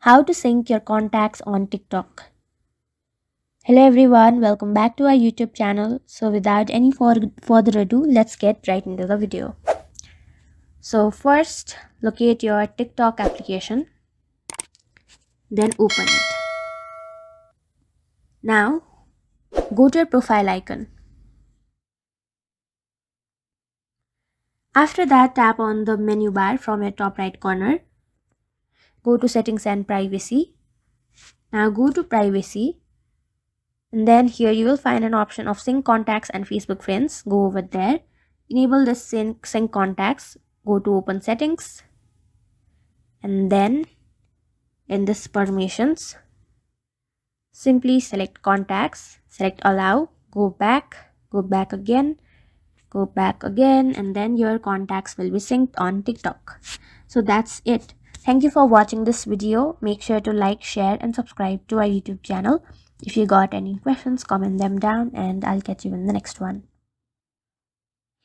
How to sync your contacts on TikTok. Hello everyone, welcome back to our YouTube channel. So without any further ado, let's get right into the video. So first, locate your TikTok application, then open it. Now, go to your profile icon. After that, tap on the menu bar from your top right corner. Go to settings and privacy. Now go to privacy. And then here you will find an option of sync contacts and Facebook friends. Go over there. Enable the sync contacts. Go to open settings. And then in this permissions, simply select contacts, select allow, go back again, go back again, and then your contacts will be synced on TikTok. So that's it. Thank you for watching this video. Make sure to like, share, and subscribe to our YouTube channel. If you got any questions, comment them down, and I'll catch you in the next one.